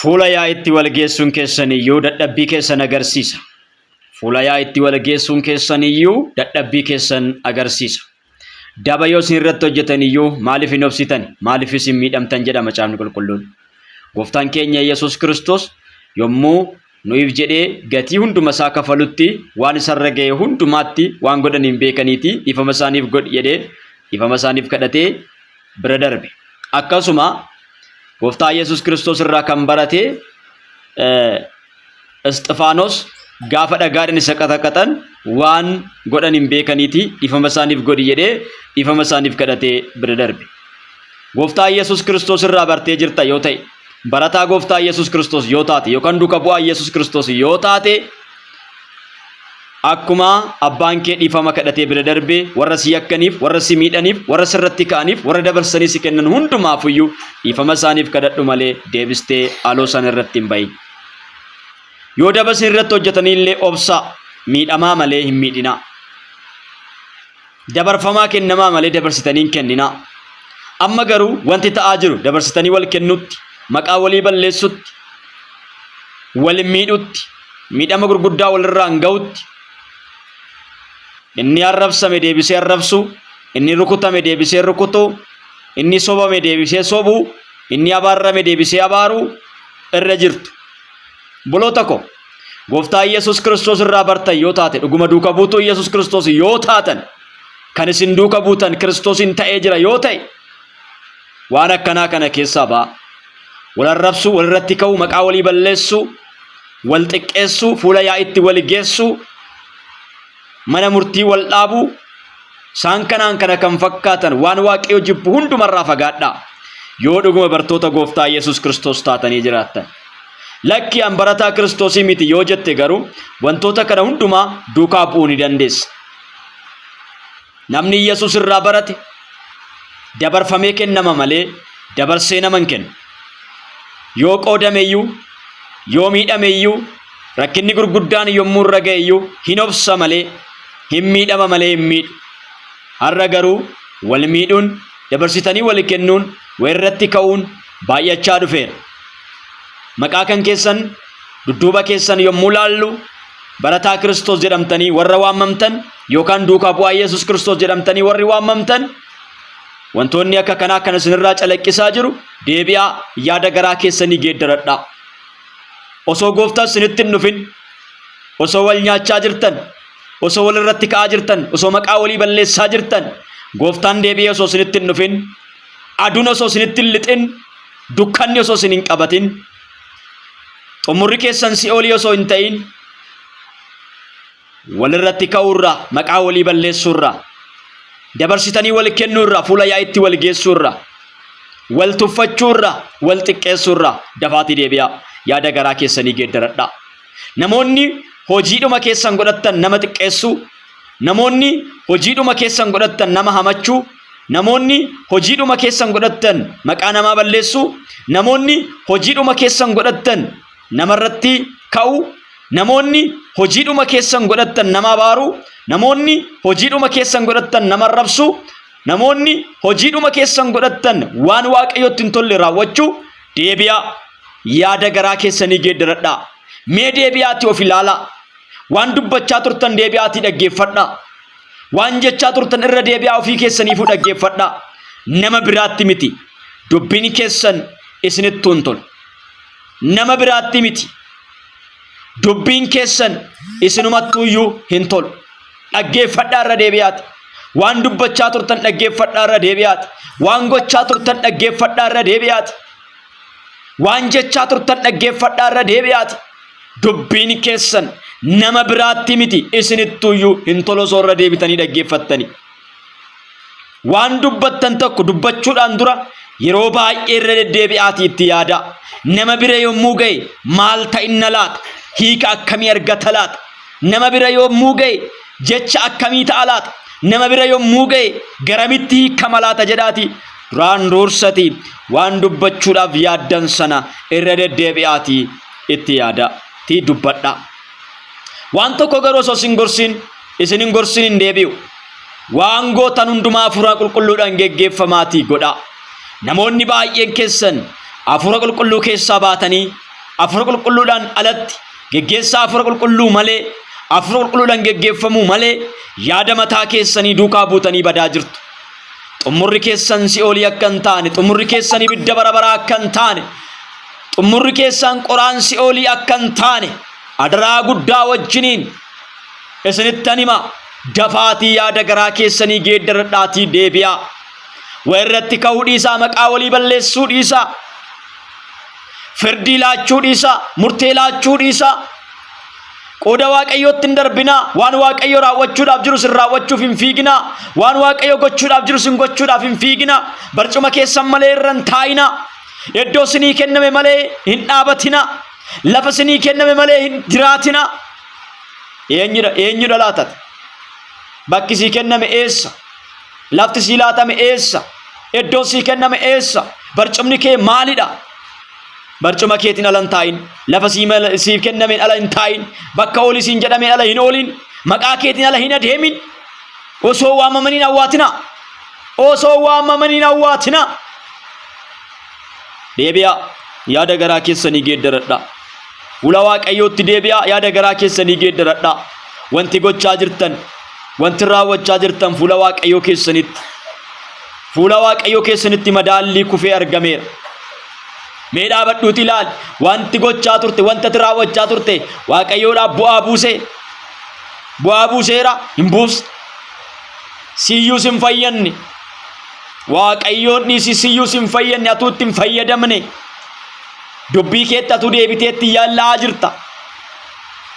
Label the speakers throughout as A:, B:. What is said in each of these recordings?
A: Fuula yaa'itti wal geessuun keessaniyyuu dadhabbii keessan agarsiisa. Fuula yaa'itti wal geessuun keessaniyyuu dadhabbii keessan agarsiisa. Daba yoo isin irratti hojjetaniyyuu maaliif hin obsitan? Maaliif isin miidhamtan jedha Macaafni Qulqulluun. Gooftaan keenya Yesuus Kiristoos yommuu nuuf jedhee gatii hunduma isaa kafalutti waan isarra ga'e hundumaatti waan godhan hin beekaniiti ifama isaaniif godhi jedhee ifama isaaniif kadhatee bira darbe. Akkasuma Gooftaa Yesuus Kiristoos irraa kan barate Isxifaanos gaafa dhagaadhaan isa qaxaqatan waan godhan hin beekaniiti ifama isaaniif godhi jedhee ifama isaaniif kadhatee bira darbe. Gooftaa Yesuus Kiristoos irraa bartee jirta yoo ta'e, barataa Gooftaa Yesuus Kiristoos yoo taate yookaan duuka bu'aa Yesuus Kiristoos yoo taate, akkuma abbaan kee dhiifama kadhatee bira darbee warra si yakkaniif, warra si miidhaniif, warra sirratti ka'aniif, warra dabarsanii si kennan hundumaafuyyuu dhiifama isaaniif kadhadhu malee deebistee haaloo sana irratti hin bahin. Yoo daba isin irratti hojjetanillee obsaa, miidhamaa malee hin miidhinaa. Dabarfamaa kennamaa malee dabarsitanii hin kenninaa. Amma garuu wanti ta'aa jiru dabarsitanii wal kennutti, maqaa walii balleessutti, wal miidhutti, miidhama gurguddaa walirraa hin ga'utti, inni arrabsame deebisee arrabsu, inni rukutame deebisee rukutu, inni sobame deebisee sobu, inni abaarame deebisee abaaru irra jirtu. Boloota ko Gooftaa Yesuus Kiristoos irraa bartan yoo taate, dhuguma duuka buutuu Yesuus Kiristoos yoo taatan, kan isin duuka buutan Kiristoosin ta'ee jira yoo ta'e, waan akkanaa kana keessaa ba'a. Wal arrabsu, wal irratti ka'u, maqaa walii balleessu, wal xiqqeessu, fuula yaa'itti wal geessu, mana murtii wal dhaabu, isaan kanaan kana kan fakkaatan waan Waaqayyo jibbu hundumarraa fagaadhaa. Yoo dhuguma bartoota Gooftaa Yesuus Kiristoos taatanii jiraattan. Lakki an barataa Kiristoosii miti yoo jette garuu wantoota kana hundumaa duukaa bu'uu ni dandeessa. Namni Yesuus irraa barate dabarfamee kennama malee dabarsee nama hin kennu. Yoo qoodameyyuu, yoo miidhameyyuu, rakkinni gurguddaan yommuu irra ga'eyyuu hin obsa malee, hin miidhama malee hin miidhu. Har'a garuu wal miidhuun, dabarsitanii wal kennuun, walirratti ka'uun baay'achaa dhufeera. Maqaa kan keessan, dudduuba keessan yommuu laallu, barataa Kiristoos jedhamtanii warra waamamtan yookaan duukaa bu'aa Yesuus Kiristoos jedhamtanii warri waamamtan, wantoonni akka kanaa kan isinirraa calaqqisaa jiru deebi'aa yaada garaa keessanii geeddaradhaa. Osoo Gooftaan isinitti hin dhufin, osoo wal nyaachaa jirtan, osoo wal irratti ka'aa jirtan, osoo maqaa walii balleessaa jirtan, Gooftaan deebi'ee osoo isinitti hin dhufin, aduun osoo isinitti hin lixin, dukkanni osoo isin hin qabatin, xumurri keessan si'oolii osoo hin ta'in, wal irratti ka'uurraa, maqaa walii balleessuurraa, dabarsitanii wal kennuurraa, fuula yaa'itti wal geessuurraa, wal tuffachuurraa, wal xiqqeessuurraa dafaatii deebi'aa yaada garaa keessanii geeddaradhaa. Namoonni hojiidhuma keessan godhattan nama xiqqeessuu, namoonni hojiidhuma keessan godhattan nama hamachuu, namoonni hojiidhuma keessan godhattan maqaa namaa balleessuu, namoonni hojiidhuma keessan godhattan namarratti ka'uu, namoonni hojiidhuma keessan godhattan nama abaaruu, namoonni hojiidhuma keessan godhattan nama arrabsuu, namoonni hojiidhuma keessan godhattan waan Waaqayyotti hin tolle raawwachuu, deebi'aa yaada garaa keessanii geeddaradhaa. Mee deebi'aatii of ilaalaa. Waan dubbachaa turtan deebi'aatii dhaggeeffadhaa. Waan jechaa turtan irra deebi'aa ofii keessaniifuu dhaggeeffadhaa. Nama biraatti miti. Dubbiin keessan isinitti hin tolu. Nama biraatti miti. Dubbiin keessan isinumattuuyyuu hin tolu. Dhaggeeffadhaa irra deebi'aati. Waan dubbachaa turtan dhaggeeffadhaa irra deebi'aati. Waan gochaa turtan dhaggeeffadhaa irra deebi'aati. Waan jechaa turtan dhaggeeffadhaa irra deebi'aati. Dubbiin keessan nama biraatti miti isinittuuyyuu hin tolu osoo irra deebitanii dhaggeeffattanii. Waan dubbattan tokko dubbachuudhaan dura yeroo baay'ee irra deddeebi'aatii itti yaadaa. Nama bira yommuu ga'e maal ta'inna laata? Hiika akkamii argata laata? Nama bira yommuu ga'e jecha akkamii ta'a laata? Nama bira yommuu ga'e garamitti hiikama laata jedhaati duraan dursati waan dubbachuudhaaf yaaddan sana irra deddeebi'aatii itti yaadaa. Tii dubbadhaa. Waan tokko garuu osoo isin hin gorsin hin deebi'u. Waan gootan hundumaa Hafuura Qulqulluudhaan geggeeffamaatii godhaa. Namoonni baay'een keessan Hafuura Qulqulluu keessaa baatanii hafuura qulqulluudhaan alatti geggeessaa hafuura qulqulluu malee hafuura qulqulluudhaan geggeeffamuu malee yaada mataa keessanii duukaa buutanii badaa jirtu. Xumurri keessan si'oolii akka hin taane, xumurri keessan ibidda bara baraa akka hin taane, xumurri keessan qoraan si'oolii akka hin taane adaraa guddaa wajjiniin isinittan hima. Dafaatii yaada garaa keessanii geeddaradhaatii deebi'aa. Warratti ka'uu dhiisaa, maqaa walii balleessuu dhiisaa, firdii laachuu dhiisaa, murtee laachuu dhiisaa. Qooda waaqayyootti hin darbinaa. Waan waaqayyo raawwachuudhaaf jiru sin raawwachuuf hin fiiginaa. Waan waaqayyo gochuudhaaf jiru sin gochuudhaaf hin fiiginaa. Barcuma keessan malee irra hin taa'inaa. Iddoo sinii kenname malee hin dhaabatinaa. Lafa sinii kenname malee hin jiraatinaa. Eenyudha laatate? Bakki sii kenname eessa? Lafti sii laatame eessa? Iddoon sii kenname eessa? Barcumni kee maalidha? Barcuma keetiin ala hin taa'in. Lafa siif kennameen ala hin taa'in. Bakka oolii siin jedhameen ala hin oolin. Maqaa keetiin ala hin adeemin. Osoo waamamanii hin awwaatinaa. Osoo waamamanii hin awwaatinaa. Deebi'aa. Yaada garaa keessanii geeddaradhaa. Fuula waaqayyootti deebi'aa. Yaada garaa keessanii geeddaradhaa. Wanti gochaa jirtan, wanti raawwachaa jirtan fuula waaqayyoo keessanitti, fuula waaqayyoo keessanitti madaallii kufee argameera. Mee dhaabadhuuti ilaali. Wanti gochaa turte, wanta raawwachaa turte waaqayyoodhaaf bu'aa buuseera. Hin buusne. Siyyuus hin fayyanne. Waaqayyoon dhiisi siyyuus hin fayyanne. Atuutti hin fayyadamne. Dubbii keetti atuu deebiteetti yaalla'aa jirta.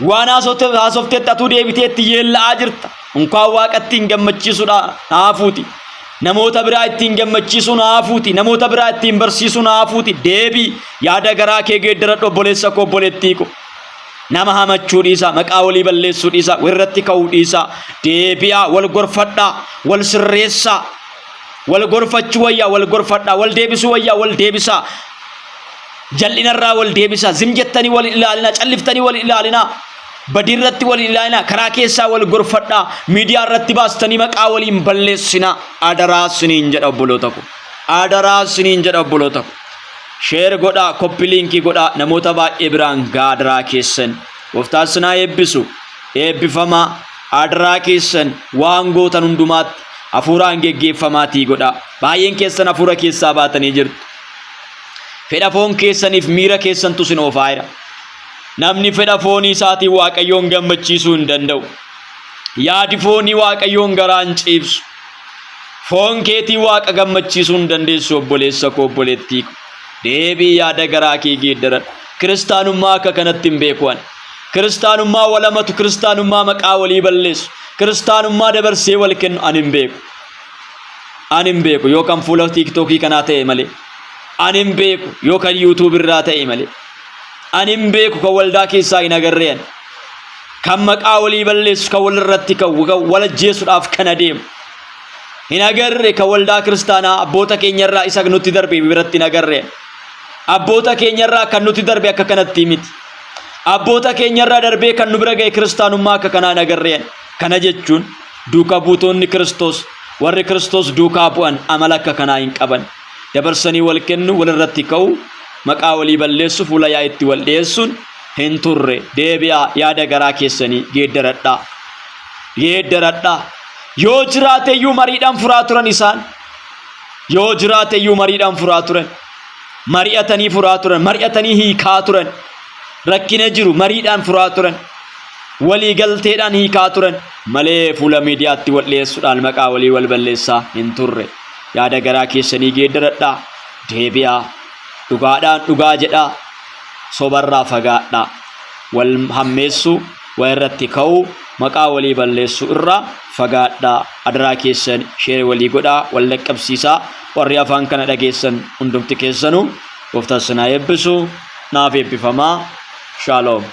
A: Waan haasofteetti atuu deebiteetti yeella'aa jirta. Unkaan waaqatti hin gammachiisuudha naafuuti. Namoota biraa ittiin gammachiisuu naafuuti. Namoota biraa ittiin barsiisuu naafuuti. Deebii yaada garaa kee geeddaradhu obboleessa koo obboleettii ko. Nama hamachuu dhiisaa, maqaa walii balleessuu dhiisaa, warratti ka'uu dhiisaa. Deebi'aa, wal gorfadhaa, wal sirreessaa. Wal gorfachuu wayyaa, wal gorfadhaa, wal deebisuu wayyaa, wal deebisaa. Jal'inarraa wal deebisaa. Zim jettanii wal ilaalinaa, calliftanii wal ilaalinaa. Badiirratti wal ilaalinaa. Karaa keessaa wal gorfadhaa. Miidiyaa irratti baastanii maqaa waliin balleessinaa. Adaraa siniin jedha obboloota ko. Adaraa siniin jedha obboloota ko. Sheer godhaa, koppi liinkii godhaa. Namoota baay'ee biraan gaa adaraa keessan. Gooftaan sinaa eebbisu. Eebbifamaa. Adaraa keessan waan gootan hundumaatti hafuuraan geggeeffamaatii godhaa. Baay'een keessan hafuura keessaa baatanii jirtu. Fedha foon keessaniif miira keessantu sin oofaa jira. Namni fedha foonii isaatiin waaqayyoon gammachiisuu hin danda'u. Yaadi foonii waaqayyoon garaa hin ciibsu. Foon keetii waaqa gammachiisuu hin dandeessu obboleessa koo obboleettii ko. Deebii yaada garaa kee geeddaradhu. Kiristaanummaa akka kanatti hin beeku ani. Kiristaanummaa walamatu, kiristaanummaa maqaa walii balleessu, kiristaanummaa dabarsee wal kennu ani hin beeku. Ani hin beeku yookaan fuula tiiktookii kanaa ta'e malee. Ani hin beeku yookaan yuutuubii irraa ta'e malee. Ani hin beeku kan waldaa keessaa hin agarreen. Kan maqaa walii balleessu, kan walirratti wal ajjeesuudhaaf kan adeemu. Hin agarre kan waldaa kiristaanaa abboota keenyarraa isa nutti darbe biratti hin agarreen. Abboota keenyarraa kan nutti darbe akka kanatti miti. Abboota keenyarraa darbee kan nu bira ga'e kiristaanummaa akka kanaa hin agarreen. Kana jechuun duukaa buutonni Kiristoos, warri Kiristoos duukaa bu'an amala akka kanaa hin qaban. Dabarsanii wal kennu, walirratti ka'u, maqaa walii balleessu, fuula yaa itti wal dhiyeessuun hin turre. Deebi'aa yaada garaa keessanii geeddaradhaa. Geeddaradhaa. Yoo jiraateyyuu mariidhaan furaa turan isaan. Yoo jiraateyyuu mariidhaan furaa turan. Mari'atanii furaa turan. Mari'atanii hiikaa turan. Rakkina jiru mariidhaan furaa turan. Walii galteedhaan hiikaa turan. Malee fuula miidiyaatti wal dhiyeessuudhaan maqaa walii wal balleessaa hin turre. Yaada garaa keessanii geeddaradhaa. Deebi'aa. Dhugaadhaan dhugaa jedhaa. Sobarraa fagaadhaa. Wal hammeessuu, wal irratti ka'uu, maqaa walii balleessuu irraa fagaadhaa. Adaraa keessan sheer walii godhaa, wal dhaqqabsiisaa. Warri afaan kana dhageessan hundumti keessanuu gooftaan sinaa eebbisu. Naaf eebbifamaa. Shalom.